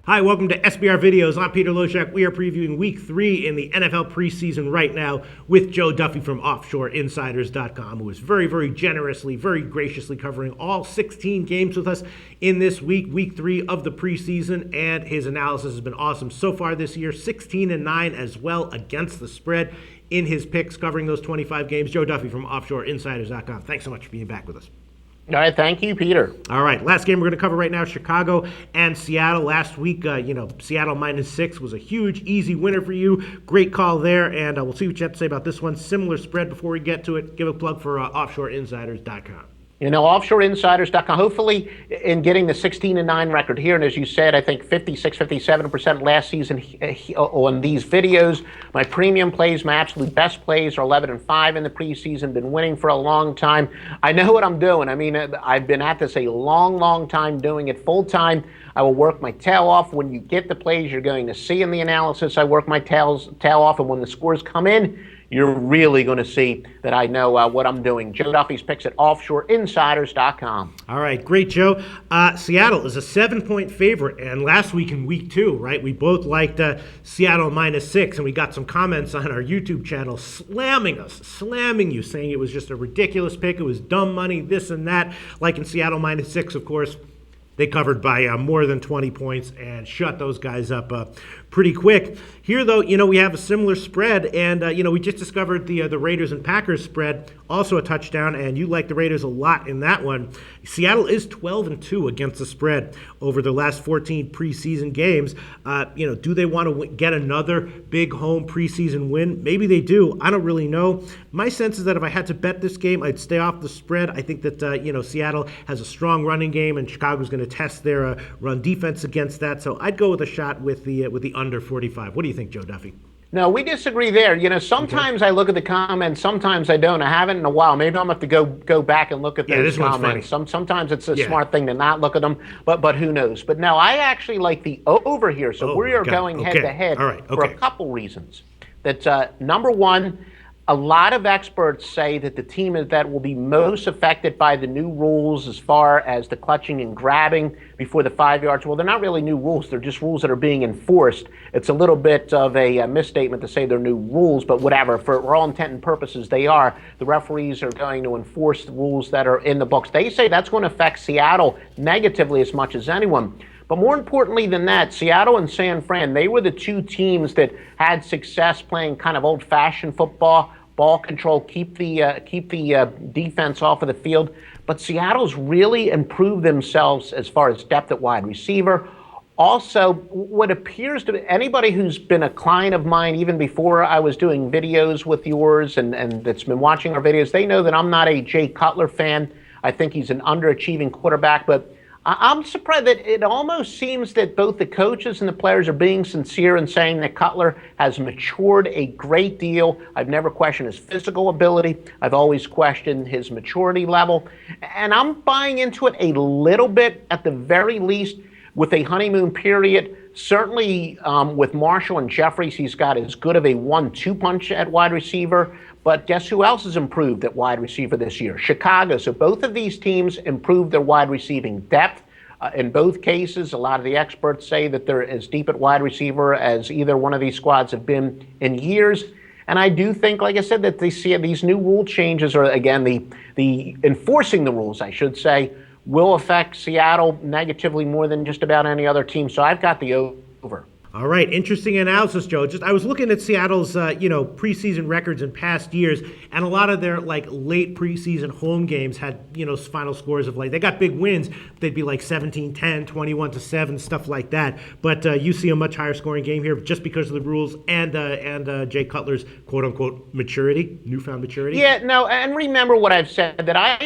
Hi, welcome to SBR Videos. I'm Peter Loshak. We are previewing Week 3 in the NFL preseason right now with Joe Duffy from OffshoreInsiders.com, who is very generously, very graciously covering all 16 games with us in this week, Week 3 of the preseason, and his analysis has been awesome so far this year, 16-9 as well against the spread in his picks, covering those 25 games. Joe Duffy from OffshoreInsiders.com. Thanks so much for being back with us. All right, thank you, Peter. All right, last game we're going to cover right now, Chicago and Seattle. Last week, Seattle -6 was a huge, easy winner for you. Great call there, and we'll see what you have to say about this one. Similar spread before we get to it. Give a plug for OffshoreInsiders.com. OffshoreInsiders.com, hopefully in getting the 16-9 record here, and as you said, I think 56-57% last season on these videos. My premium plays, my absolute best plays are 11-5 in the preseason, been winning for a long time. I know what I'm doing. I mean, I've been at this a long time, doing it full time. I will work my tail off. When you get the plays you're going to see in the analysis, I work my tail off, and when the scores come in, you're really going to see that I know what I'm doing. Joe Duffy's picks at OffshoreInsiders.com. All right, great, Joe. Seattle is a 7-point favorite, and last week in Week 2, right, we both liked Seattle -6, and we got some comments on our YouTube channel slamming you, saying it was just a ridiculous pick, it was dumb money, this and that. Like in Seattle -6, of course, they covered by more than 20 points and shut those guys up pretty quick. Here, though, we have a similar spread, and we just discovered the Raiders and Packers spread, also a touchdown, and you like the Raiders a lot in that one. Seattle is 12-2 against the spread over the last 14 preseason games. Do they want to get another big home preseason win? Maybe they do. I don't really know. My sense is that if I had to bet this game, I'd stay off the spread. I think that Seattle has a strong running game, and Chicago's going to test their run defense against that. So I'd go with a shot with the under 45. What do you think, Joe Duffy? No, we disagree there. Sometimes I look at the comments, sometimes I don't. I haven't in a while. Maybe I'm going to have to go back and look at those comments. Sometimes it's a smart thing to not look at them, but who knows? But no, I actually like the over here. So we are going head-to-head for a couple reasons. That number one, a lot of experts say that the team that will be most affected by the new rules as far as the clutching and grabbing before the 5 yards, well, they're not really new rules. They're just rules that are being enforced. It's a little bit of a misstatement to say they're new rules, but whatever. For all intent and purposes, they are. The referees are going to enforce the rules that are in the books. They say that's going to affect Seattle negatively as much as anyone. But more importantly than that, Seattle and San Fran, they were the two teams that had success playing kind of old-fashioned football, ball control, keep the defense off of the field. But Seattle's really improved themselves as far as depth at wide receiver. Also, what appears to be anybody who's been a client of mine, even before I was doing videos with yours and that's been watching our videos, they know that I'm not a Jay Cutler fan. I think he's an underachieving quarterback, but I'm surprised that it almost seems that both the coaches and the players are being sincere in saying that Cutler has matured a great deal. I've never questioned his physical ability. I've always questioned his maturity level. And I'm buying into it a little bit, at the very least, with a honeymoon period. Certainly with Marshall and Jeffries, he's got as good of a 1-2 punch at wide receiver. But guess who else has improved at wide receiver this year? Chicago. So both of these teams improved their wide receiving depth. In both cases, a lot of the experts say that they're as deep at wide receiver as either one of these squads have been in years. And I do think, like I said, that they see these new rule changes, or again, the enforcing the rules, I should say, will affect Seattle negatively more than just about any other team. So I've got the over. All right, interesting analysis, Joe. I was looking at Seattle's, preseason records in past years, and a lot of their late preseason home games had, final scores of they got big wins. They'd be 17-10, 21-7, stuff like that. But you see a much higher scoring game here just because of the rules and Jay Cutler's quote unquote newfound maturity. Yeah, no, and remember what I've said, that I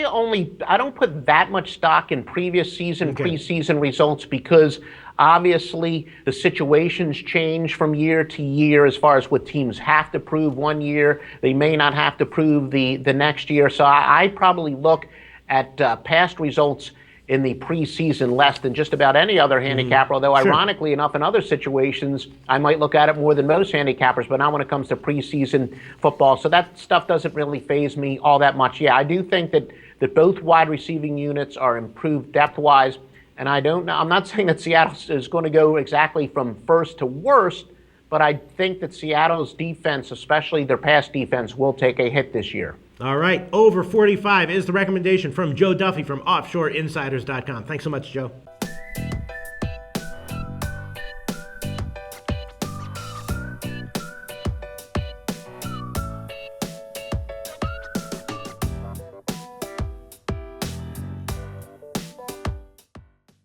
don't put that much stock in previous season, preseason results, because obviously the situations change from year to year as far as what teams have to prove one year. They may not have to prove the next year. So I probably look at past results in the preseason less than just about any other handicapper, although ironically enough, in other situations, I might look at it more than most handicappers, but not when it comes to preseason football. So that stuff doesn't really faze me all that much. Yeah, I do think that both wide receiving units are improved depth-wise. And I don't know. I'm not saying that Seattle is going to go exactly from first to worst, but I think that Seattle's defense, especially their pass defense, will take a hit this year. All right, over 45 is the recommendation from Joe Duffy from OffshoreInsiders.com. Thanks so much, Joe.